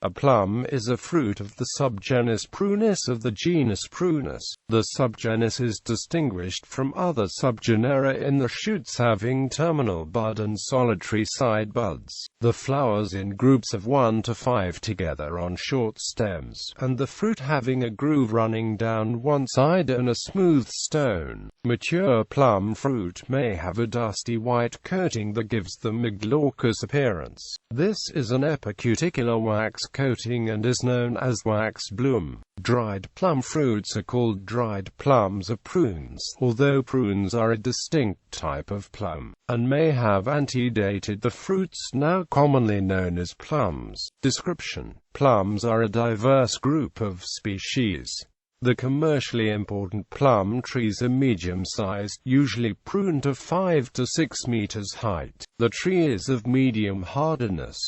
A plum is a fruit of the subgenus Prunus of the genus Prunus. The subgenus is distinguished from other subgenera in the shoots having terminal bud and solitary side buds, the flowers in groups of 1 to 5 together on short stems, and the fruit having a groove running down one side and a smooth stone. Mature plum fruit may have a dusty white coating that gives them a glaucous appearance. This is an epicuticular wax coating and is known as wax bloom. Dried plum fruits are called dried plums or prunes, although prunes are a distinct type of plum, and may have antedated the fruits now commonly known as plums. Description: plums are a diverse group of species. The commercially important plum trees are medium-sized, usually pruned to 5 to 6 meters height. The tree is of medium hardiness.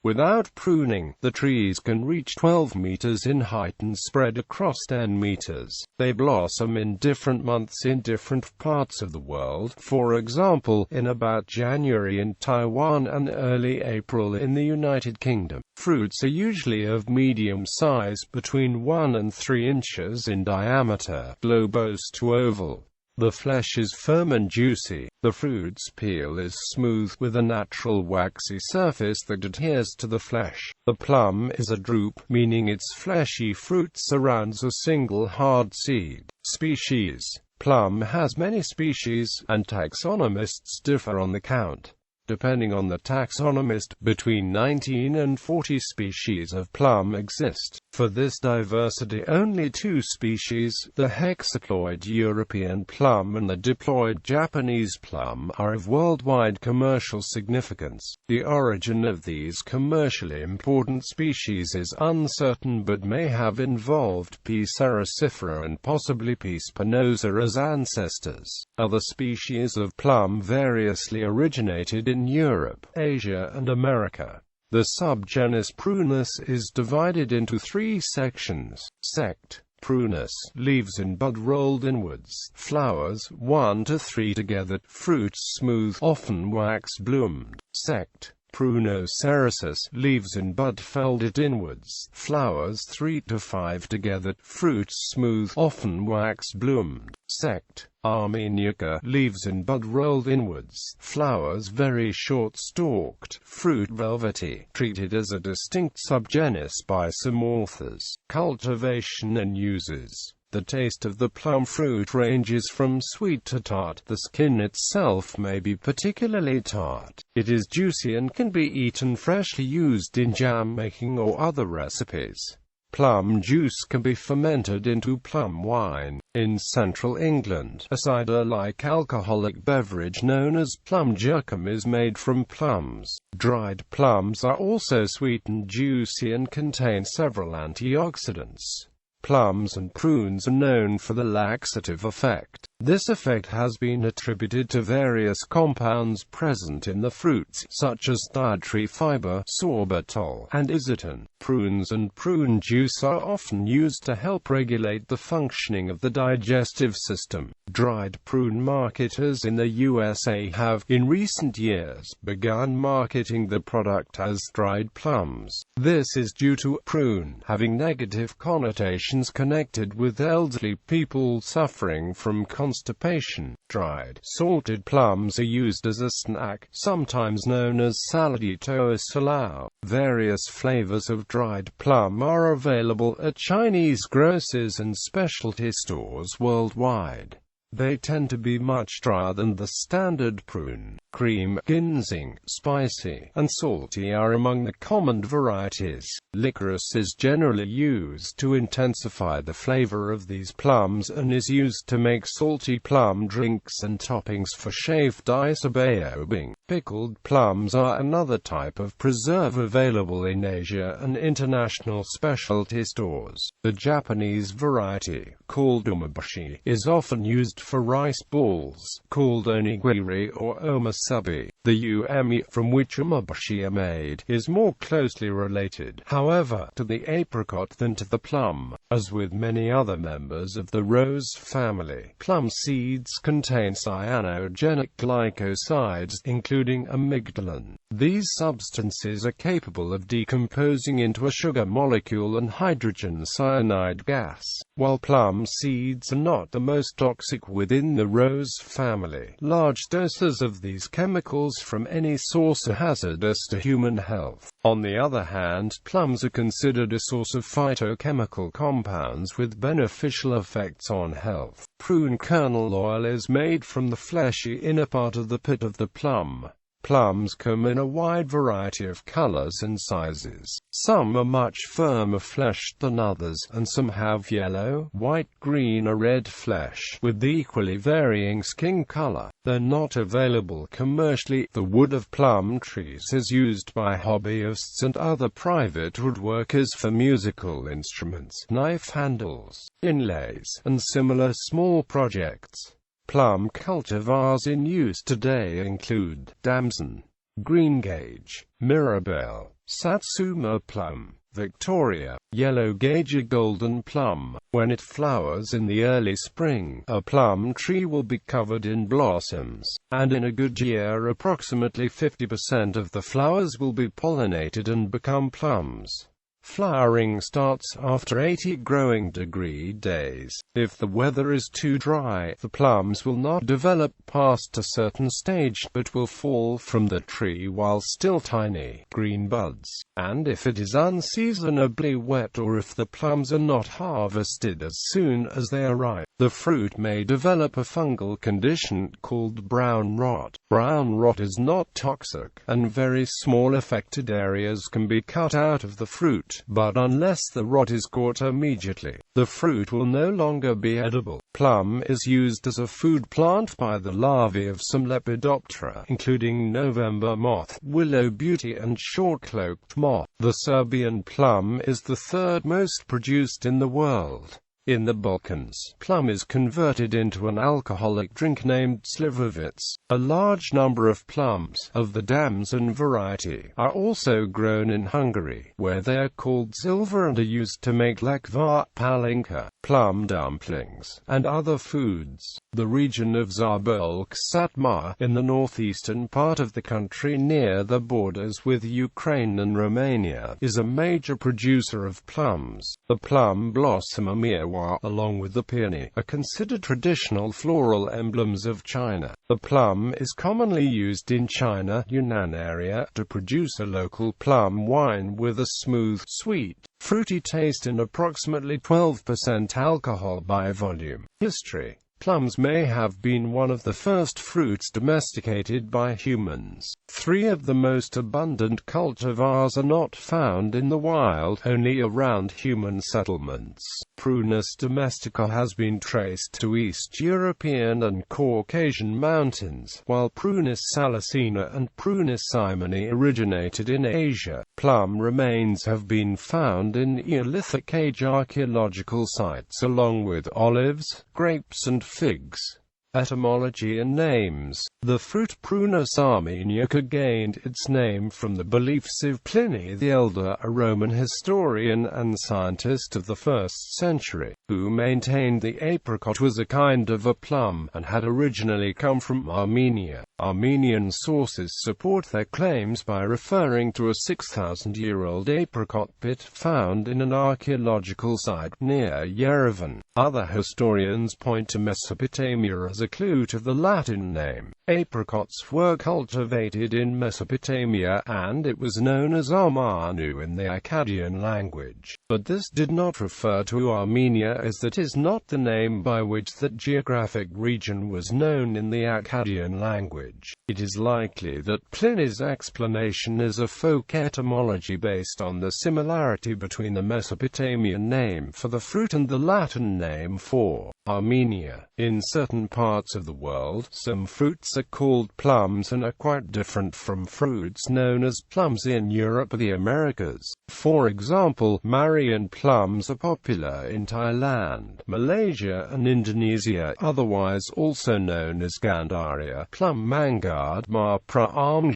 Without pruning, the trees can reach 12 meters in height and spread across 10 meters. They blossom in different months in different parts of the world, for example, in about January in Taiwan and early April in the United Kingdom. Fruits are usually of medium size, between 1 and 3 inches in diameter, globose to oval. The flesh is firm and juicy. The fruit's peel is smooth, with a natural waxy surface that adheres to the flesh. The plum is a drupe, meaning its fleshy fruit surrounds a single hard seed. Species: plum has many species, and taxonomists differ on the count. Depending on the taxonomist, between 19 and 40 species of plum exist. For this diversity, only 2 species, the hexaploid European plum and the diploid Japanese plum, are of worldwide commercial significance. The origin of these commercially important species is uncertain but may have involved P. ceracifera and possibly P. spinosa as ancestors. Other species of plum variously originated in Europe, Asia and America. The subgenus Prunus is divided into 3 sections. Sect: Prunus, leaves in bud rolled inwards, flowers 1 to 3 together, fruits smooth, often wax bloomed. Sect: Prunocerasus, leaves in bud folded inwards, flowers 3 to 5 together, fruits smooth, often wax bloomed. Sect: Armeniaca, leaves in bud rolled inwards, flowers very short-stalked, fruit velvety, treated as a distinct subgenus by some authors. Cultivation and uses. The taste of the plum fruit ranges from sweet to tart. The skin itself may be particularly tart. It is juicy and can be eaten freshly, used in jam making or other recipes. Plum juice can be fermented into plum wine. In central England, a cider-like alcoholic beverage known as plum jerkum is made from plums. Dried plums are also sweet and juicy and contain several antioxidants. Plums and prunes are known for the laxative effect. This effect has been attributed to various compounds present in the fruits, such as dietary fiber, sorbitol, and isoton. Prunes and prune juice are often used to help regulate the functioning of the digestive system. Dried prune marketers in the USA have, in recent years, begun marketing the product as dried plums. This is due to prune having negative connotations connected with elderly people suffering from constipation. Dried, salted plums are used as a snack, sometimes known as saladito or salao. Various flavors of dried plum are available at Chinese grocers and specialty stores worldwide. They tend to be much drier than the standard prune. Cream, ginseng, spicy, and salty are among the common varieties. Licorice is generally used to intensify the flavor of these plums and is used to make salty plum drinks and toppings for shaved ice or baobing. Pickled plums are another type of preserve available in Asia and international specialty stores. The Japanese variety, called umeboshi, is often used used for rice balls, called onigiri or omusubi. The umami, from which umeboshi are made, is more closely related, however, to the apricot than to the plum. As with many other members of the rose family, plum seeds contain cyanogenic glycosides, including amygdalin. These substances are capable of decomposing into a sugar molecule and hydrogen cyanide gas. While plum seeds are not the most toxic within the rose family, large doses of these chemicals from any source are hazardous to human health. On the other hand, plums are considered a source of phytochemical compounds with beneficial effects on health. Prune kernel oil is made from the fleshy inner part of the pit of the plum. Plums come in a wide variety of colors and sizes. Some are much firmer fleshed than others, and some have yellow, white, green or red flesh, with equally varying skin color. Though not available commercially, the wood of plum trees is used by hobbyists and other private woodworkers for musical instruments, knife handles, inlays, and similar small projects. Plum cultivars in use today include damson, greengage, mirabelle, satsuma plum, Victoria, yellow gage, or golden plum. When it flowers in the early spring, a plum tree will be covered in blossoms, and in a good year approximately 50% of the flowers will be pollinated and become plums. Flowering starts after 80 growing degree days. If the weather is too dry, the plums will not develop past a certain stage, but will fall from the tree while still tiny, green buds. And if it is unseasonably wet, or if the plums are not harvested as soon as they are ripe, the fruit may develop a fungal condition called brown rot. Brown rot is not toxic, and very small affected areas can be cut out of the fruit, but unless the rot is caught immediately, the fruit will no longer be edible. Plum is used as a food plant by the larvae of some Lepidoptera, including November moth, willow beauty and short-cloaked moth. The Serbian plum is the third most produced in the world. In the Balkans, plum is converted into an alcoholic drink named slivovitz. A large number of plums, of the damson variety, are also grown in Hungary, where they are called silver and are used to make lekvar, palinka, plum dumplings, and other foods. The region of Zabolsk-Satmar, in the northeastern part of the country near the borders with Ukraine and Romania, is a major producer of plums. The plum blossom along with the peony, are considered traditional floral emblems of China. The plum is commonly used in China, Yunnan area, to produce a local plum wine with a smooth, sweet, fruity taste and approximately 12% alcohol by volume. History. Plums may have been one of the first fruits domesticated by humans. 3 of the most abundant cultivars are not found in the wild, only around human settlements. Prunus domestica has been traced to East European and Caucasian mountains, while Prunus salicina and Prunus simoni originated in Asia. Plum remains have been found in Neolithic age archaeological sites along with olives, grapes and figs. Etymology and names. The fruit Prunus armeniaca gained its name from the beliefs of Pliny the Elder, a Roman historian and scientist of the 1st century, who maintained the apricot was a kind of a plum, and had originally come from Armenia. Armenian sources support their claims by referring to a 6,000-year-old apricot pit found in an archaeological site near Yerevan. Other historians point to Mesopotamia as a clue to the Latin name. Apricots were cultivated in Mesopotamia, and it was known as Armanu in the Akkadian language. But this did not refer to Armenia, as that is not the name by which that geographic region was known in the Akkadian language. It is likely that Pliny's explanation is a folk etymology based on the similarity between the Mesopotamian name for the fruit and the Latin name for Armenia. In certain parts parts of the world. Some fruits are called plums and are quite different from fruits known as plums in Europe or the Americas. For example, Marian plums are popular in Thailand, Malaysia and Indonesia, otherwise also known as Gandaria, plum mangard, ma pra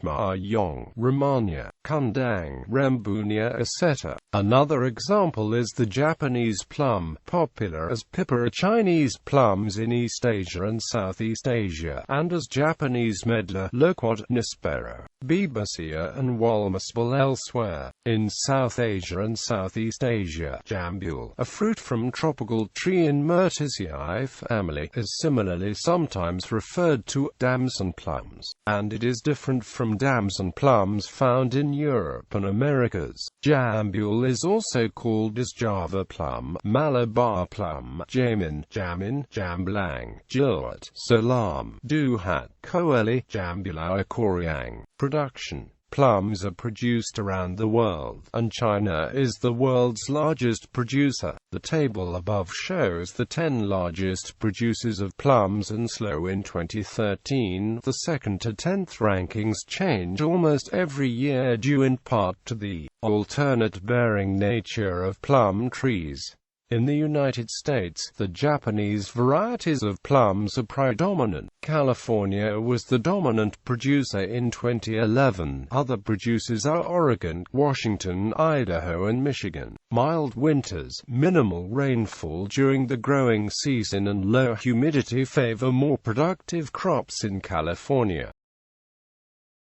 ma yong, Romania, kundang, Rembunia etc. Another example is the Japanese plum, popular as pipara, Chinese plums in East Asia and Southeast Asia, and as Japanese medlar, loquat, nispera, Bibacia and walmuspel elsewhere. In South Asia and Southeast Asia, jambule, a fruit from tropical tree in Myrtaceae family, is similarly sometimes referred to damson plums, and it is different from damson plums found in Europe and Americas. Jambule is also called as Java plum, Malabar plum, jamin, jamblang, jilwat, salam, duhat, koeli, jambula koreang. Production. Plums are produced around the world, and China is the world's largest producer. The table above shows the 10 largest producers of plums and slow in 2013. The 2nd to 10th rankings change almost every year due in part to the alternate bearing nature of plum trees. In the United States, the Japanese varieties of plums are predominant. California was the dominant producer in 2011. Other producers are Oregon, Washington, Idaho and Michigan. Mild winters, minimal rainfall during the growing season and low humidity favor more productive crops in California.